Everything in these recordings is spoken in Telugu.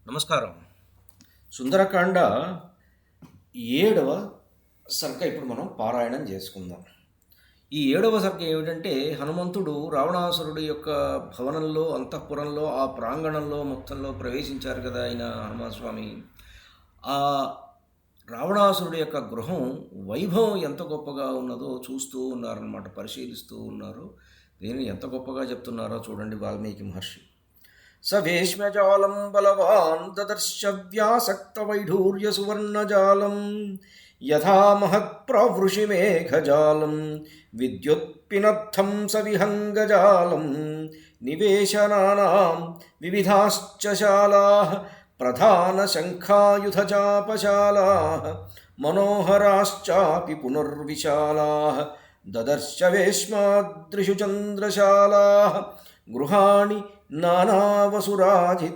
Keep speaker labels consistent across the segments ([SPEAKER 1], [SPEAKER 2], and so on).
[SPEAKER 1] నమస్కారం. సుందరకాండ 7వ సర్గ ఇప్పుడు మనం పారాయణం చేసుకుందాం. ఈ 7వ సర్గ ఏమిటంటే, హనుమంతుడు రావణాసురుడి యొక్క భవనంలో, అంతఃపురంలో, ఆ ప్రాంగణంలో మొత్తంలో ప్రవేశించారు కదా ఆయన హనుమస్వామి. ఆ రావణాసురుడి యొక్క గృహం వైభవం ఎంత గొప్పగా ఉన్నదో చూస్తూ ఉన్నారన్నమాట, పరిశీలిస్తూ ఉన్నారు. దీన్ని ఎంత గొప్పగా చెప్తున్నారో చూడండి వాల్మీకి మహర్షి. స వేష్మ్యజాలం బలవాన్ దదర్శ వ్యాసక్తవైఢూర్య సువర్ణజాలం యథా మహత్ప్రవృషిమేఘజాలం విద్యుత్పినద్ధం స విహంగజాలం నివేశనానాం వివిధాశ్చ శాలాః ప్రధానశంఖాయుధచాపశాలాః మనోహరాశ్చాపి పునర్విశాలాః దదర్శ వేష్మాద్రిషు చంద్రశాలాః గృహాణి నానావసురాజితాని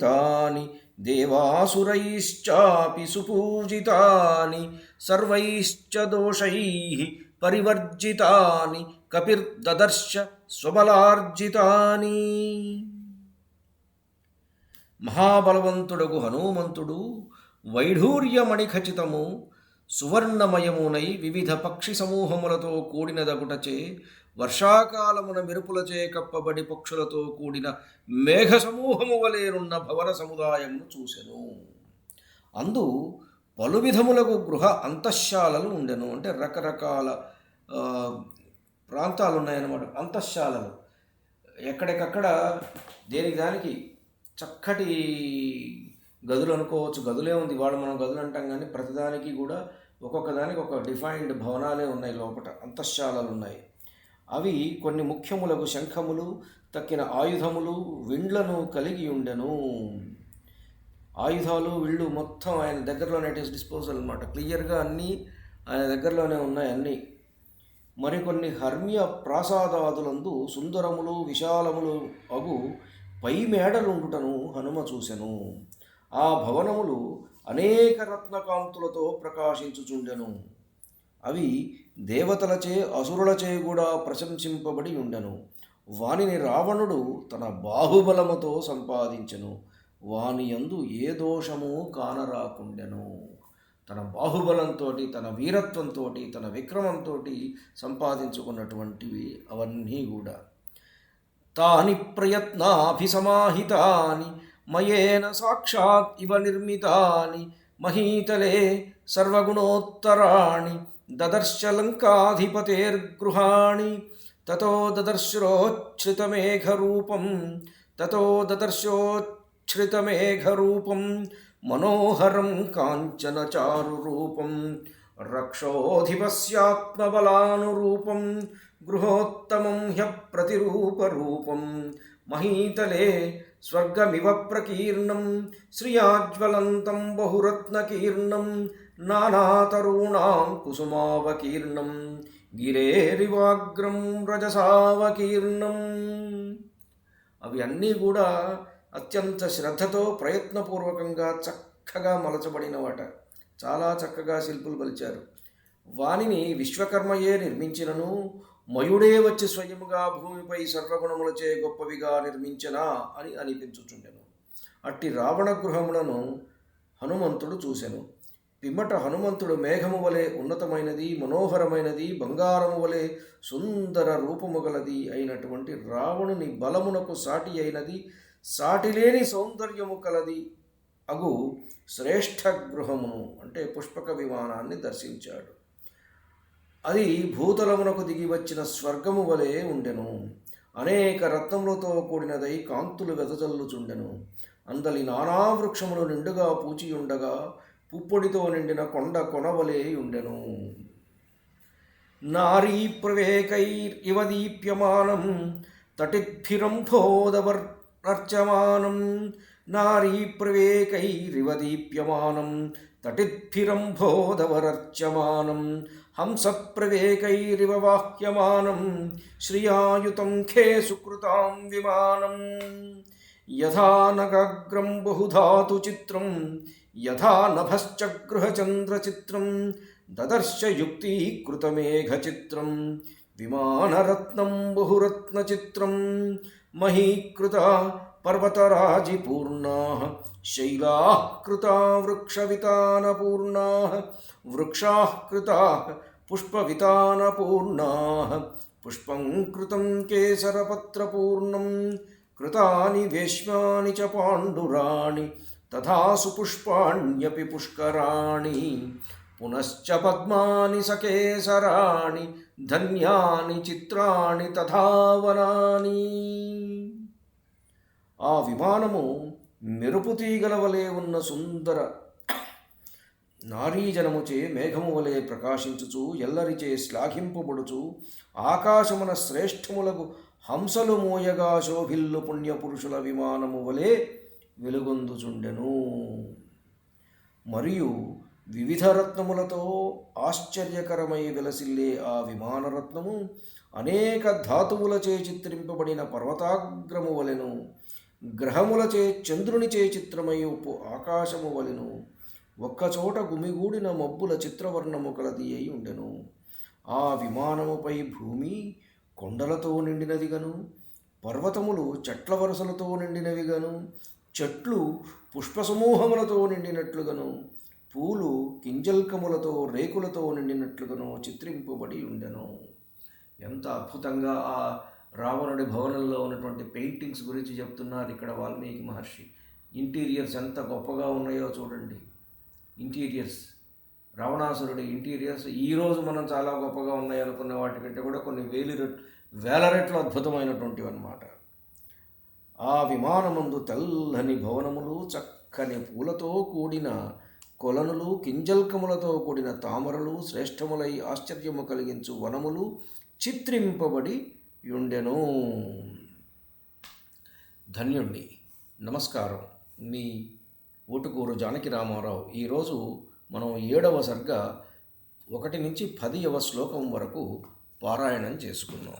[SPEAKER 1] దేవాసురైశ్చాపి సుపూజితాని సర్వైశ్చ దోషైః పరివర్జితాని కపిర్దదర్శ స్వబలార్జితాని. మహాబలవంతుడగు హనుమంతుడు వైఢూర్యమణి ఖచితము సువర్ణమయమునై వివిధ పక్షి సమూహములతో కూడినదగుటచే వర్షాకాలమున మెరుపులచే కప్పబడి పక్షులతో కూడిన మేఘ సమూహము వలేనున్న భవన సముదాయమును చూసెను. అందు పలు విధములకు గృహ అంతఃశాలలు ఉండెను. అంటే రకరకాల ప్రాంతాలు ఉన్నాయన్నమాట. అంతఃశాలలు ఎక్కడికక్కడ దేనికి దానికి చక్కటి గదులు అనుకోవచ్చు. గదులే ఉంది, వాడు మనం గదులు అంటాం, కానీ ప్రతిదానికి కూడా ఒక్కొక్క దానికి ఒక డిఫైన్డ్ భవనాలే ఉన్నాయి. లోపల అంతఃశాలలు ఉన్నాయి. అవి కొన్ని ముఖ్యములకు శంఖములు, తక్కిన ఆయుధములు, విండ్లను కలిగి ఉండెను. ఆయుధాలు, విళ్ళు మొత్తం ఆయన దగ్గరలోనే డిస్పోజల్ అనమాట. క్లియర్గా అన్నీ ఆయన దగ్గరలోనే ఉన్నాయి అన్నీ. మరికొన్ని హర్మ్య ప్రాసాదాదులందు సుందరములు విశాలములు అగు పై మేడలుండుటను హనుమ చూసెను. ఆ భవనములు అనేక రత్నకాంతులతో ప్రకాశించుచుండెను. అవి దేవతలచే అసురులచే కూడా ప్రశంసింపబడి ఉండెను. వానిని రావణుడు తన బాహుబలముతో సంపాదించెను. వాని యందు ఏ దోషము కానరాకుండెను. తన బాహుబలంతో, తన వీరత్వంతో, తన విక్రమంతో సంపాదించుకున్నటువంటివి అవన్నీ కూడా. తాని ప్రయత్నాభిసమాహితాని మయేన సాక్షాత్ ఇవ నిర్మితాని మహీతలే సర్వగుణోత్తరాణి దదర్శ లంకాధిపతేర్గృహాణి తతో దదర్శోచ్ఛ్రితమేఘరూపం మనోహరం కాంచనచారురూపం రక్షోధిపస్యాత్మబలానురూపం గృహోత్తమం హ్యప్రతిరూపరూపం మహీతలే స్వర్గమివ ప్రకీర్ణం శ్రియాజ్వలంతం బహురత్నకీర్ణం నానాతరూణాం కుసుమావకీర్ణం గిరేరివాగ్రం రజసావకీర్ణం. అవి అన్నీ కూడా అత్యంత శ్రద్ధతో ప్రయత్నపూర్వకంగా చక్కగా మలచబడినవాట. చాలా చక్కగా శిల్పులు పలిచారు. వానిని విశ్వకర్మయే నిర్మించినను మయుడే వచ్చి స్వయముగా భూమిపై సర్వగుణములచే గొప్పవిగా నిర్మించనా అని అనిపించుచుండెను. అట్టి రావణ గృహములను హనుమంతుడు చూసెను. పిమ్మట హనుమంతుడు మేఘము వలె ఉన్నతమైనది, మనోహరమైనది, బంగారము వలె సుందర రూపము గలది అయినటువంటి రావణుని బలమునకు సాటి అయినది, సాటిలేని సౌందర్యము కలది అగు శ్రేష్ఠ గృహమును అంటే పుష్పక విమానాన్ని దర్శించాడు. అది భూతలమునకు దిగి వచ్చిన స్వర్గము వలె ఉండెను. అనేక రత్నములతో కూడినదై కాంతులు వెదజల్లుచుండెను. అందలి నానా వృక్షములు నిండుగా పూచియుండగా పుప్పొడితో నిండిన కొండ కొనవలే ఉండెను. నారీ ప్రవేకైరివ దీప్యమానం తటిద్భిరంభోదవర్చమానం నారీ ప్రవేకైరివ దీప్యమానం తటిద్భిరంభోదవరర్చమానం హంసప్రవేకైరివ వాహ్యమానం శ్రియాయుతం ఖే సుకృతాం విమానం యథా నగాగ్రం బహుధాతు చిత్రం యథా నభశ్చగృహచంద్రచిత్రం దదర్శ యుక్తీకృతమేఘచిత్రం విమానరత్నం బహురత్నచిత్రం మహీకృత పర్వతరాజిపూర్ణా శైలాః కృతా వృక్షవితానపూర్ణాః వృక్షాః కృతాః పుష్పవితానపూర్ణాః పుష్పం కృతం కేసరపత్రపూర్ణం కృతాని వేశ్మాని చ పాండురాణి తథా సుపుష్పాణ్యపి పుష్కరాణి పునశ్చ పద్మాని సకేసరాణి ధన్యాని చిత్రాణి తథా వనాని. ఆ విమానము మెరుపు తీగల వలె ఉన్న సుందర నారీజనముచే మేఘము వలె ప్రకాశించుచు ఎల్లరిచే శ్లాఘింపబడుచు ఆకాశమున శ్రేష్ఠములకు హంసలు మోయగా శోభిల్లు పుణ్యపురుషుల విమానము వలె వెలుగొందుచుండెను. మరియు వివిధ రత్నములతో ఆశ్చర్యకరమై విలసిల్లే ఆ విమానరత్నము అనేక ధాతువులచే చిత్రింపబడిన పర్వతాగ్రము వలెను, గ్రహములచే చంద్రునిచే చిత్రమై ఆకాశము వలెను ఒక్కచోట గుమిగూడిన మబ్బుల చిత్రవర్ణము కలది అయి ఉండెను. ఆ విమానముపై భూమి కొండలతో నిండినదిగను, పర్వతములు చెట్ల వరుసలతో నిండినవిగను, చెట్లు పుష్పసమూహములతో నిండినట్లుగను, పూలు కింజల్కములతో రేకులతో నిండినట్లుగాను చిత్రింపబడి ఉండెను. ఎంత అద్భుతంగా ఆ రావణుడి భవనంలో ఉన్నటువంటి పెయింటింగ్స్ గురించి చెప్తున్నారు ఇక్కడ వాల్మీకి మహర్షి. ఇంటీరియర్స్ ఎంత గొప్పగా ఉన్నాయో చూడండి. ఇంటీరియర్స్, రావణాసురుడి ఇంటీరియర్స్ ఈరోజు మనం చాలా గొప్పగా ఉన్నాయి అనుకున్న వాటికంటే కూడా కొన్ని వేల రెట్లు అద్భుతమైనటువంటివి అన్నమాట. ఆ విమానమందు తెల్లని భవనములు, చక్కని పూలతో కూడిన కొలనులు, కింజల్కములతో కూడిన తామరలు, శ్రేష్టములై ఆశ్చర్యము కలిగించు వనములు చిత్రింపబడి ఉండెను. ధన్యుణ్ణి. నమస్కారం. మీ ఊటుకూరు జానకి రామారావు. ఈరోజు మనం 7వ సర్గ 1 నుంచి 10వ శ్లోకం వరకు పారాయణం చేసుకున్నాం.